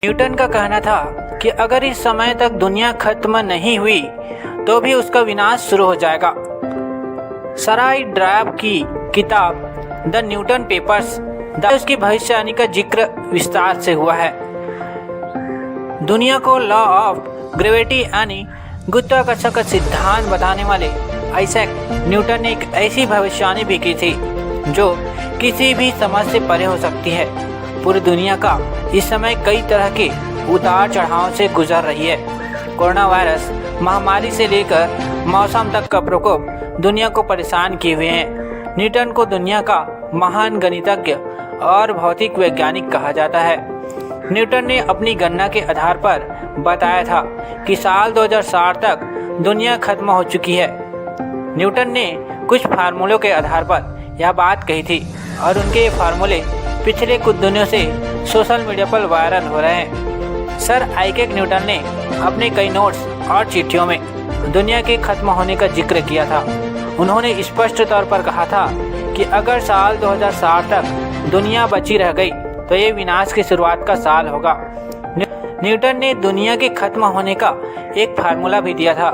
Newton का कहना था कि अगर इस समय तक दुनिया खत्म नहीं हुई तो भी उसका विनाश शुरू हो जाएगा। सराय ड्रायब की किताब द न्यूटन पेपर्स उसकी भविष्यवाणी का जिक्र विस्तार से हुआ है। दुनिया को लॉ ऑफ ग्रेविटी यानी गुरुत्वाकर्षण का सिद्धांत बताने वाले आइजैक न्यूटन ने एक ऐसी भविष्यवाणी भी की थी जो किसी भी समझ से परे हो सकती है। पूरी दुनिया का इस समय कई तरह के उतार चढ़ाव से गुजर रही है। कोरोना वायरस महामारी से लेकर मौसम तक का प्रकोप दुनिया को परेशान किए हुए हैं। न्यूटन को दुनिया का महान गणितज्ञ और भौतिक वैज्ञानिक कहा जाता है। न्यूटन ने अपनी गणना के आधार पर बताया था कि साल 2060 तक दुनिया खत्म हो चुकी है। न्यूटन ने कुछ फार्मूलों के आधार पर यह बात कही थी और उनके ये फार्मूले पिछले कुछ दिनों से सोशल मीडिया पर वायरल हो रहे हैं। सर आइजैक न्यूटन ने अपने कई नोट्स और चिट्ठियों में दुनिया के खत्म होने का जिक्र किया था। उन्होंने स्पष्ट तौर पर कहा था कि अगर साल 2060 तक दुनिया बची रह गई तो ये विनाश की शुरुआत का साल होगा। न्यूटन ने दुनिया के खत्म होने का एक फार्मूला भी दिया था।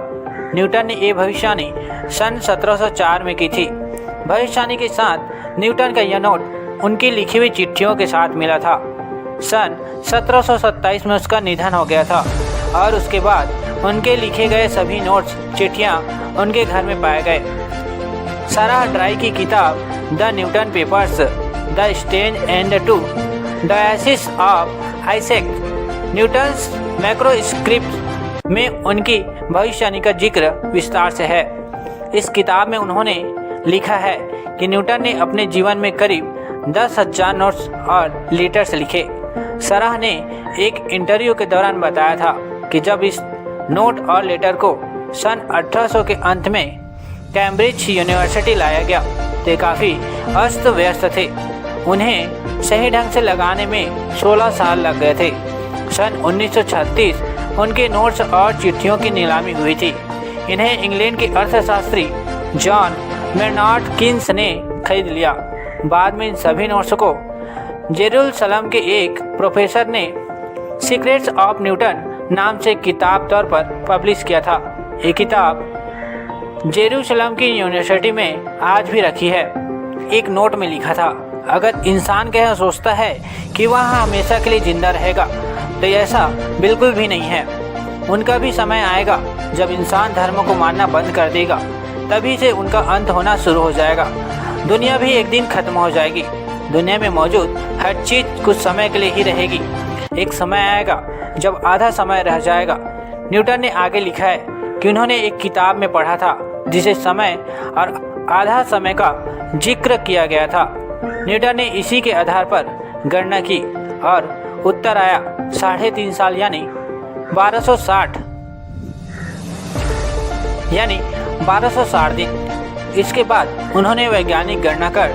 न्यूटन ने ये भविष्यवाणी सन 1704 में की थी। भविष्यवाणी के साथ न्यूटन का यह नोट उनकी लिखी हुई चिट्ठियों के साथ मिला था। सन 1727 में उसका निधन हो गया था और उसके बाद उनके लिखे गए सभी नोट्स चिट्ठियाँ उनके घर में पाए गए। सारा ड्राई की किताब the Newton papers the strange and true odyssey of Isaac Newton's manuscripts में उनकी भविष्यवाणी का जिक्र विस्तार से है। इस किताब में उन्होंने लिखा है कि न्यूटन ने अपने जीवन में करीब 10,000 नोट्स और लेटर्स लिखे। सराह ने एक इंटरव्यू के दौरान बताया था कि जब इस नोट और लेटर को सन 1800 के अंत में कैम्ब्रिज यूनिवर्सिटी लाया गया तो काफ़ी अस्त व्यस्त थे। उन्हें सही ढंग से लगाने में 16 साल लग गए थे। सन 1936 उनके नोट्स और चिट्ठियों की नीलामी हुई थी। इन्हें इंग्लैंड के अर्थशास्त्री जॉन मेनार्ड किन्स ने खरीद लिया। बाद में इन सभी नोट्स को जेरूसलम के एक प्रोफेसर ने सीक्रेट्स ऑफ न्यूटन नाम से किताब तौर पर पब्लिश किया था। ये किताब जेरूसलम की यूनिवर्सिटी में आज भी रखी है। एक नोट में लिखा था, अगर इंसान कह सोचता है कि वह हमेशा के लिए जिंदा रहेगा तो ऐसा बिल्कुल भी नहीं है। उनका भी समय आएगा जब इंसान धर्म को मानना बंद कर देगा, तभी से उनका अंत होना शुरू हो जाएगा। दुनिया भी एक दिन खत्म हो जाएगी। दुनिया में मौजूद हर चीज़ कुछ समय के लिए ही रहेगी। एक समय आएगा जब आधा समय रह जाएगा। न्यूटन ने आगे लिखा है कि उन्होंने एक किताब में पढ़ा था जिसे समय और आधा समय का जिक्र किया गया था। न्यूटन ने इसी के आधार पर गणना की और उत्तर आया 3.5 साल यानी 1260 दिन। इसके बाद उन्होंने वैज्ञानिक गणना कर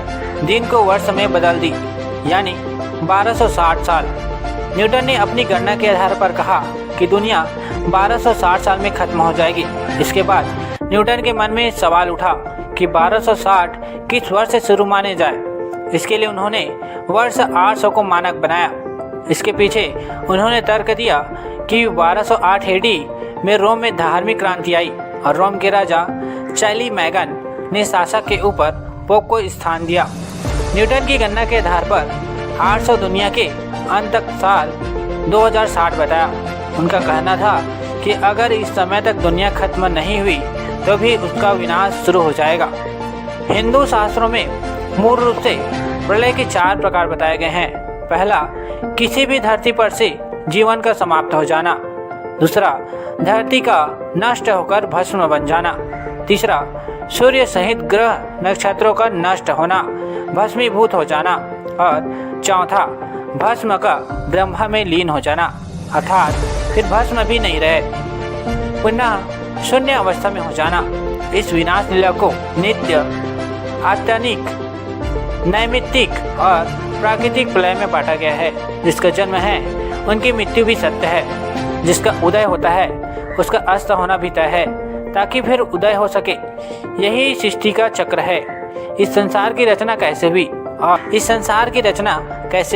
दिन को वर्ष में बदल दी यानी 1260 साल। न्यूटन ने अपनी गणना के आधार पर कहा कि दुनिया 1260 साल में खत्म हो जाएगी। इसके बाद न्यूटन के मन में सवाल उठा कि 1260 किस वर्ष से शुरू माने जाए। इसके लिए उन्होंने वर्ष 800 को मानक बनाया। इसके पीछे उन्होंने तर्क दिया कि 1208 एडी में रोम में धार्मिक क्रांति आई और रोम के राजा चार्लेमेगन ने शासक के ऊपर पोप को स्थान दिया। न्यूटन की गणना के आधार पर 800 दुनिया के अंत तक साल 2060 बताया। उनका कहना था कि अगर इस समय तक दुनिया खत्म नहीं हुई तो भी उसका विनाश शुरू हो जाएगा। हिंदू शास्त्रों में मूल रूप से प्रलय के 4 प्रकार बताए गए हैं। पहला, किसी भी धरती पर से जीवन का समाप्त हो जाना। दूसरा, धरती का नष्ट होकर भस्म बन जाना। तीसरा, सूर्य सहित ग्रह नक्षत्रों का नष्ट होना, भस्मीभूत हो जाना। और चौथा, भस्म का ब्रह्मा में लीन हो जाना, अर्थात फिर भस्म भी नहीं रहे, पुनः शून्य अवस्था में हो जाना। इस विनाश लीला को नित्य, आत्यानिक, नैमित्तिक और प्राकृतिक प्रलय में बांटा गया है। जिसका जन्म है उनकी मृत्यु भी सत्य है, जिसका उदय होता है उसका अस्त होना भी तय है, ताकि फिर उदय हो सके। यही सृष्टि का चक्र है। इस संसार की रचना कैसे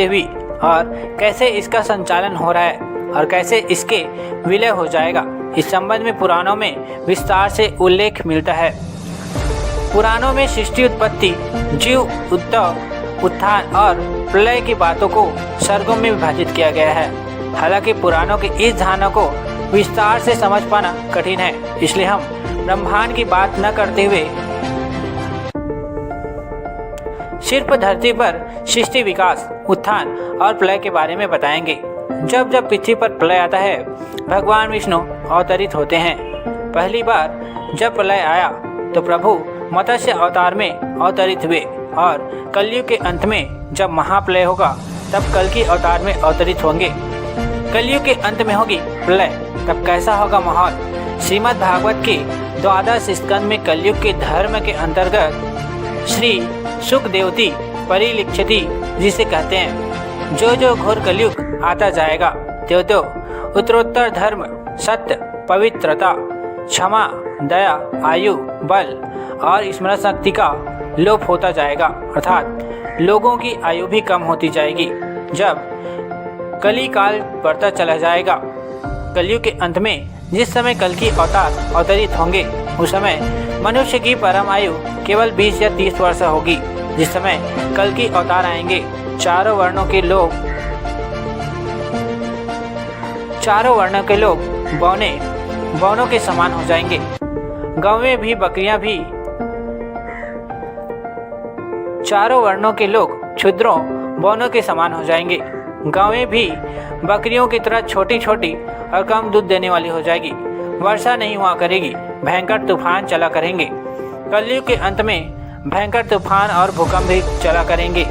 हुई और कैसे इसका संचालन हो रहा है, और कैसे इसके विलय हो जाएगा, इस संबंध में पुराणों में विस्तार से उल्लेख मिलता है। पुराणों में सृष्टि उत्पत्ति, जीव उद्भव, उत्थान और प्रलय की बातों को सर्गों में विभाजित किया गया है। हालांकि पुराणों की इस धारणा को विस्तार से समझ पाना कठिन है, इसलिए हम ब्रह्मांड की बात न करते हुए सिर्फ धरती पर सृष्टि, विकास, उत्थान और प्रलय के बारे में बताएंगे। जब जब पृथ्वी पर प्रलय आता है, भगवान विष्णु अवतरित होते हैं। पहली बार जब प्रलय आया तो प्रभु मत्स्य अवतार में अवतरित हुए और कलयुग के अंत में जब महाप्रलय होगा तब कल्कि अवतार में अवतरित होंगे। कलयुग के अंत में होगी प्रलय, तब कैसा होगा माहौल। श्रीमद् भागवत के 12 स्कंद में कलयुग के धर्म के अंतर्गत श्री सुखदेवती परिलिक्षति जिसे कहते हैं, जो जो घोर कलयुग आता जाएगा त्यो तो उत्तरोत्तर धर्म, सत्य, पवित्रता, क्षमा, दया, आयु, बल और स्मरण शक्ति का लोप होता जाएगा, अर्थात लोगों की आयु भी कम होती जाएगी। जब कली काल बढ़ता चला जाएगा, कलयुग के अंत में जिस समय कल की अवतार अवतरित होंगे उस समय मनुष्य की परम आयु केवल 20 या 30 वर्ष होगी। जिस समय कल की अवतार आएंगे, चारों वर्णों के लोग बौनों के समान हो जाएंगे। गांवें भी, बकरियां भी, चारों वर्णों के लोग क्षुद्रों बौनों के समान हो जाएंगे। गांवें भी बकरियों की तरह छोटी छोटी और कम दूध देने वाली हो जाएगी। वर्षा नहीं हुआ करेगी, भयंकर तूफान चला करेंगे। कलयुग के अंत में भयंकर तूफान और भूकंप भी चला करेंगे।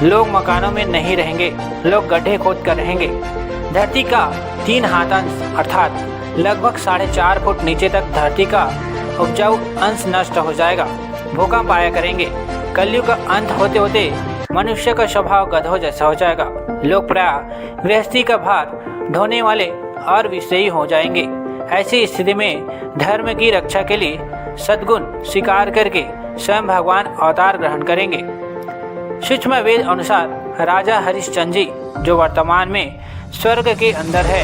लोग मकानों में नहीं रहेंगे, लोग गड्ढे खोद कर रहेंगे। धरती का 3 हाथ अंश अर्थात लगभग 4.5 फुट नीचे तक धरती का उपजाऊ अंश नष्ट हो जाएगा। भूकंप आया करेंगे। कलयुग का अंत होते होते मनुष्य का स्वभाव गधों जैसा हो जाएगा। लोग प्राय गृहस्थी का भार ढोने वाले और विषयी हो जाएंगे। ऐसी स्थिति में धर्म की रक्षा के लिए सद्गुण स्वीकार करके स्वयं भगवान अवतार ग्रहण करेंगे। सूक्ष्म वेद अनुसार राजा हरिश्चंद्र जी, जो वर्तमान में स्वर्ग के अंदर है,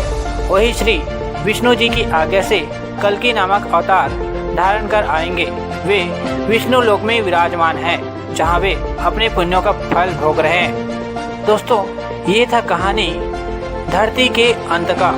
वही श्री विष्णु जी की आज्ञा से कल्कि नामक अवतार धारण कर आएंगे। वे विष्णु लोक में विराजमान हैं, जहां वे अपने पुण्यों का फल भोग रहे हैं। दोस्तों, ये था कहानी धरती के अंत का।